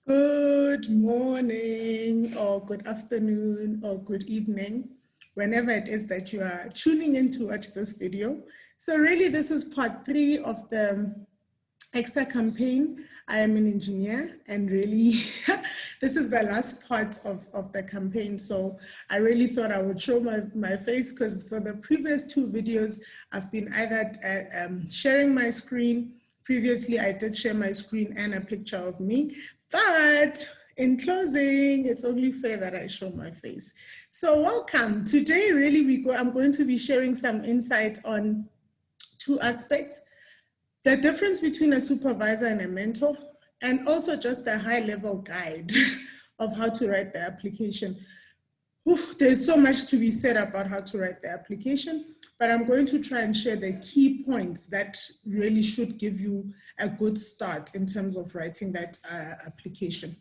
Good morning, or good afternoon, or good evening, whenever it is that you are tuning in to watch this video. So really, this is part 3 of the EXA campaign. I am an engineer, and really, this is the last part of the campaign. So I really thought I would show my face, because for the previous 2 videos, I've been either sharing my screen. Previously, I did share my screen and a picture of me. But in closing, it's only fair that I show my face. So welcome. Today, really, I'm going to be sharing some insight on 2 aspects: the difference between a supervisor and a mentor, and also just a high-level guide of how to write the application. There's so much to be said about how to write the application, but I'm going to try and share the key points that really should give you a good start in terms of writing that application.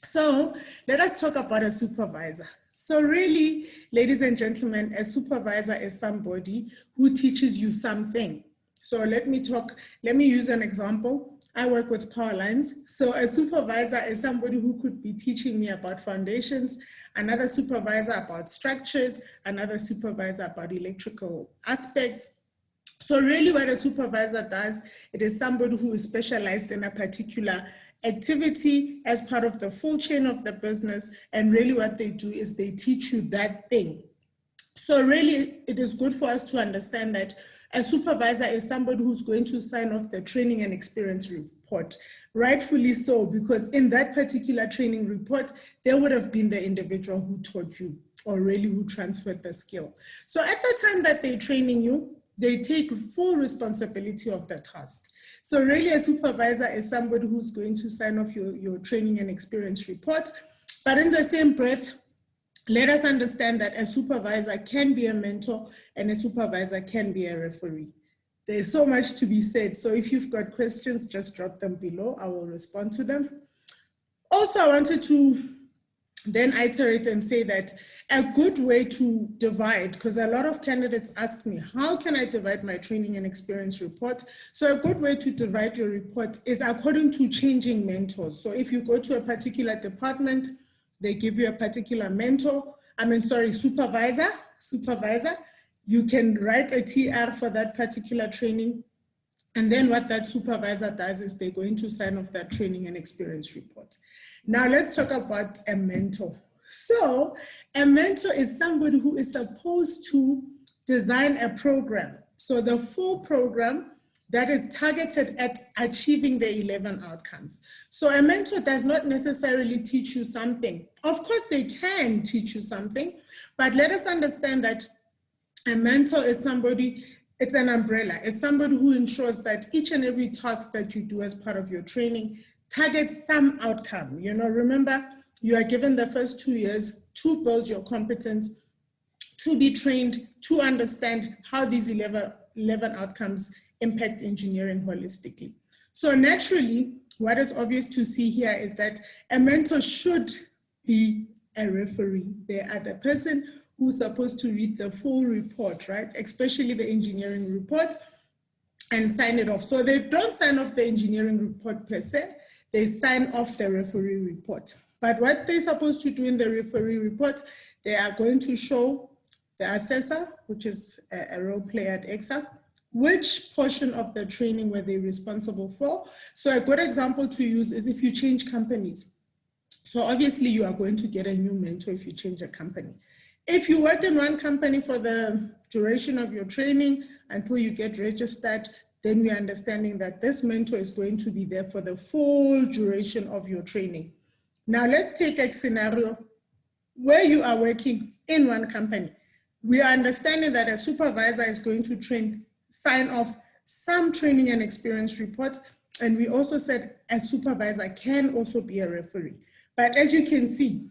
So let us talk about a supervisor. So really, ladies and gentlemen, a supervisor is somebody who teaches you something. So let me use an example. I work with power lines. So a supervisor is somebody who could be teaching me about foundations, another supervisor about structures, another supervisor about electrical aspects. So really what a supervisor does, it is somebody who is specialized in a particular activity as part of the full chain of the business. And really what they do is they teach you that thing. So really it is good for us to understand that a supervisor is somebody who's going to sign off the training and experience report. Rightfully so, because in that particular training report, there would have been the individual who taught you, or really who transferred the skill. So at the time that they're training you, they take full responsibility of the task. So really a supervisor is somebody who's going to sign off your training and experience report. But in the same breath, let us understand that a supervisor can be a mentor and a supervisor can be a referee. There's so much to be said. So if you've got questions, just drop them below. I will respond to them. Also, I wanted to then iterate and say that a good way to divide, because a lot of candidates ask me, how can I divide my training and experience report? So a good way to divide your report is according to changing mentors. So if you go to a particular department, they give you a particular supervisor. You can write a TR for that particular training. And then what that supervisor does is they're going to sign off that training and experience report. Now let's talk about a mentor. So a mentor is somebody who is supposed to design a program. So the full program that is targeted at achieving the 11 outcomes. So a mentor does not necessarily teach you something. Of course, they can teach you something, but let us understand that a mentor is somebody, it's an umbrella. It's somebody who ensures that each and every task that you do as part of your training targets some outcome. You know, remember, you are given the first 2 years to build your competence, to be trained, to understand how these 11 outcomes impact engineering holistically. So naturally, what is obvious to see here is that a mentor should be a referee. They are the person who's supposed to read the full report, right? Especially the engineering report, and sign it off. So they don't sign off the engineering report per se, they sign off the referee report. But what they're supposed to do in the referee report, they are going to show the assessor, which is a role player at EXA, which portion of the training were they responsible for. So a good example to use is if you change companies. So obviously you are going to get a new mentor if you change a company. If you work in one company for the duration of your training until you get registered, then we're understanding that this mentor is going to be there for the full duration of your training. Now let's take a scenario where you are working in one company. We are understanding that a supervisor is going to sign off some training and experience report. And we also said a supervisor can also be a referee. But as you can see,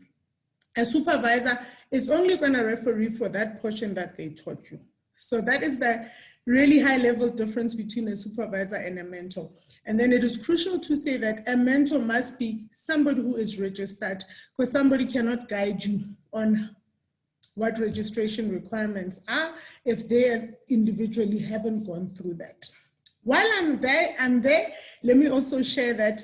a supervisor is only going to referee for that portion that they taught you. So that is the really high level difference between a supervisor and a mentor. And then it is crucial to say that a mentor must be somebody who is registered, because somebody cannot guide you on what registration requirements are if they individually haven't gone through that. While I'm there, let me also share that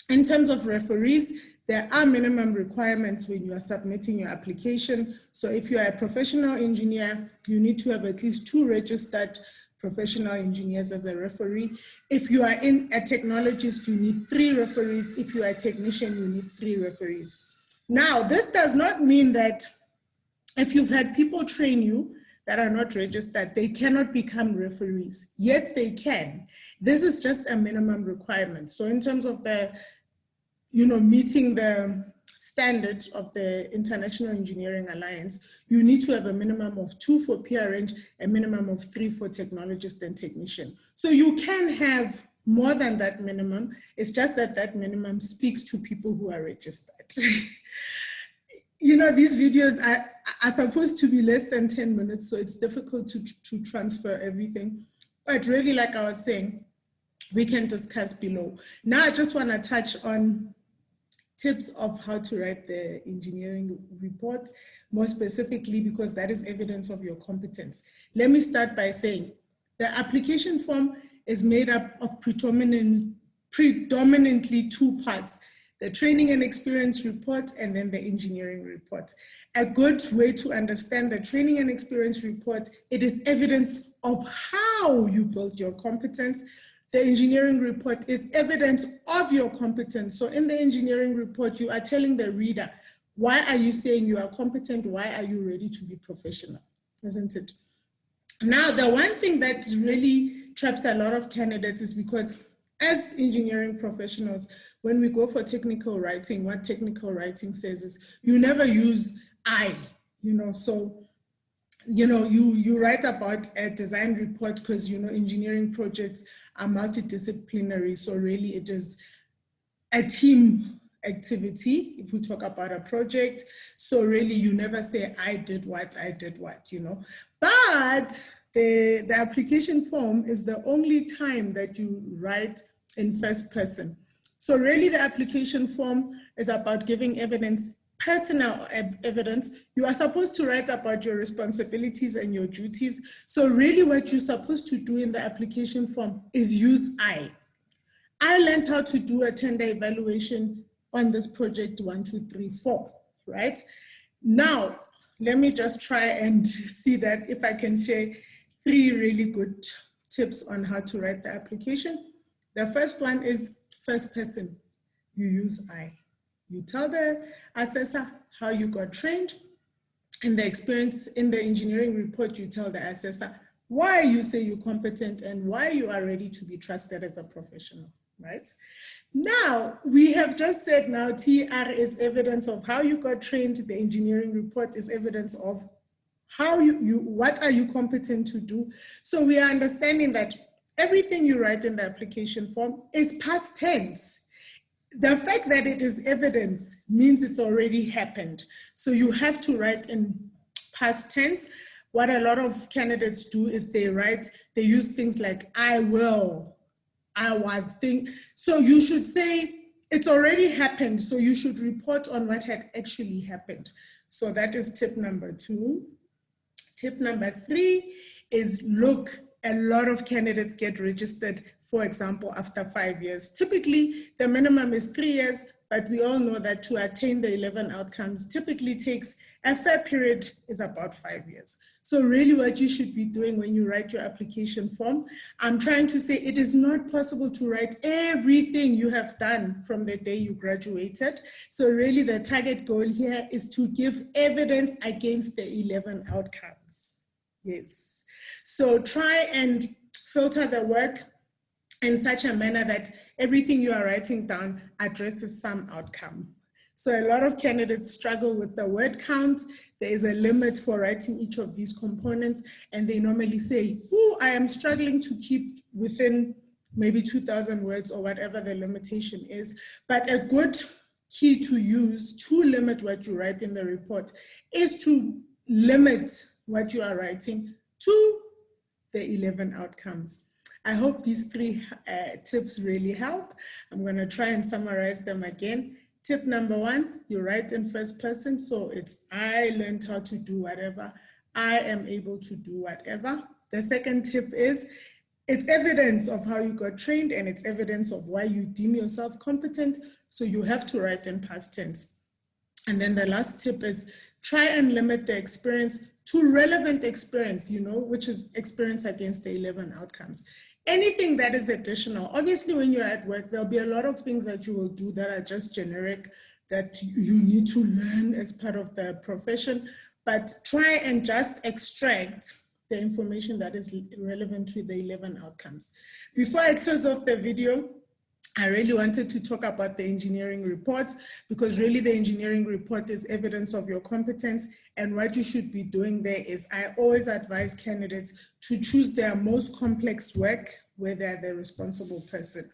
In terms of referees, there are minimum requirements when you are submitting your application. So if you are a professional engineer, you need to have at least 2 registered professional engineers as a referee. If you are a technologist, you need 3 referees. If you are a technician, you need 3 referees. Now, this does not mean that if you've had people train you that are not registered, they cannot become referees. Yes, they can. This is just a minimum requirement. So in terms of the meeting the standard of the International Engineering Alliance, you need to have a minimum of 2 for PRN, a minimum of 3 for technologist and technician. So you can have more than that minimum. It's just that that minimum speaks to people who are registered. These videos are supposed to be less than 10 minutes, so it's difficult to transfer everything. But really, like I was saying, we can discuss below. Now, I just want to touch on tips of how to write the engineering report, more specifically, because that is evidence of your competence. Let me start by saying the application form is made up of predominantly 2 parts: the training and experience report and then the engineering report. A good way to understand the training and experience report, it is evidence of how you built your competence. The engineering report is evidence of your competence. So in the engineering report, you are telling the reader, why are you saying you are competent? Why are you ready to be professional? Isn't it? Now, the one thing that really traps a lot of candidates is because as engineering professionals, when we go for technical writing, what technical writing says is you never use I, so you write about a design report because, engineering projects are multidisciplinary. So really it is a team activity if we talk about a project. So really you never say, I did what, But the application form is the only time that you write in first person. So really the application form is about giving evidence, personal evidence. You are supposed to write about your responsibilities and your duties. So really what you're supposed to do in the application form is use I. I learned how to do a tender evaluation on this project 1, 2, 3, 4, right? Now, let me just try and see that if I can share 3 really good tips on how to write the application. The first one is first person. You use I. You tell the assessor how you got trained. In the experience, in the engineering report, you tell the assessor why you say you're competent and why you are ready to be trusted as a professional, right? Now, we have just said now TR is evidence of how you got trained. The engineering report is evidence of how what are you competent to do. So we are understanding that everything you write in the application form is past tense. The fact that it is evidence means it's already happened. So you have to write in past tense. What a lot of candidates do is they use things like I will, I was think. So you should say it's already happened. So you should report on what had actually happened. So that is tip number 2. Tip number 3 is look, a lot of candidates get registered, for example, after 5 years. Typically, the minimum is 3 years, but we all know that to attain the 11 outcomes typically takes a fair period is about 5 years. So really what you should be doing when you write your application form, I'm trying to say it is not possible to write everything you have done from the day you graduated. So really the target goal here is to give evidence against the 11 outcomes. Yes. So try and filter the work in such a manner that everything you are writing down addresses some outcome. So a lot of candidates struggle with the word count. There is a limit for writing each of these components, and they normally say, oh, I am struggling to keep within maybe 2,000 words or whatever the limitation is. But a good key to use to limit what you write in the report is to limit what you are writing to the 11 outcomes. I hope these 3 tips really help. I'm going to try and summarize them again. Tip number 1, you write in first person. So it's I learned how to do whatever. I am able to do whatever. The second tip is it's evidence of how you got trained and it's evidence of why you deem yourself competent. So you have to write in past tense. And then the last tip is try and limit the experience to relevant experience, which is experience against the 11 outcomes. Anything that is additional, obviously when you're at work, there'll be a lot of things that you will do that are just generic that you need to learn as part of the profession, but try and just extract the information that is relevant to the 11 outcomes. Before I close off the video, I really wanted to talk about the engineering report, because really the engineering report is evidence of your competence, and what you should be doing there is I always advise candidates to choose their most complex work where they're the responsible person.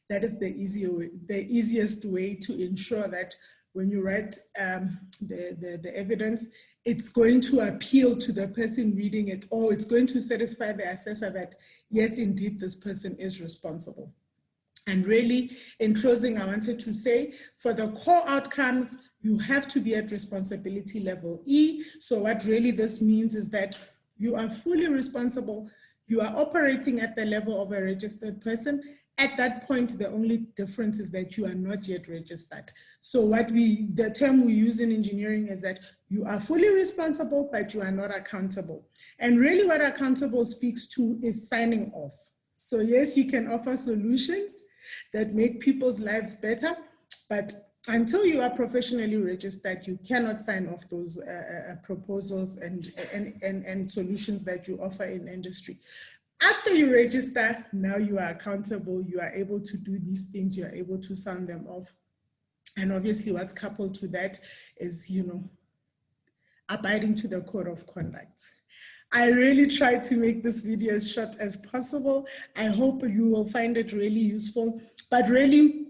That is the easiest way to ensure that when you write the evidence, it's going to appeal to the person reading it, or it's going to satisfy the assessor that, yes, indeed, this person is responsible. And really, in closing, I wanted to say, for the core outcomes, you have to be at responsibility level E. So what really this means is that you are fully responsible. You are operating at the level of a registered person. At that point, the only difference is that you are not yet registered. So the term we use in engineering is that you are fully responsible, but you are not accountable. And really what accountable speaks to is signing off. So yes, you can offer solutions that make people's lives better, but until you are professionally registered, you cannot sign off those proposals and solutions that you offer in industry. After you register, now you are accountable, you are able to do these things, you are able to sign them off. And obviously what's coupled to that is, abiding to the code of conduct. I really tried to make this video as short as possible. I hope you will find it really useful, but really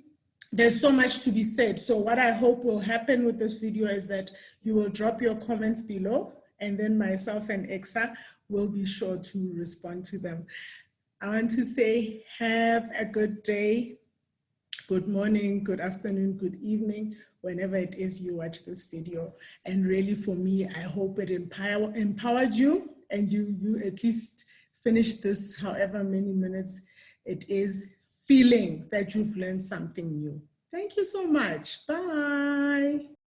there's so much to be said. So what I hope will happen with this video is that you will drop your comments below, and then myself and Exa will be sure to respond to them. I want to say, have a good day, good morning, good afternoon, good evening, whenever it is you watch this video. And really for me, I hope it empowered you, and you at least finish this however many minutes it is, feeling that you've learned something new. Thank you so much. Bye.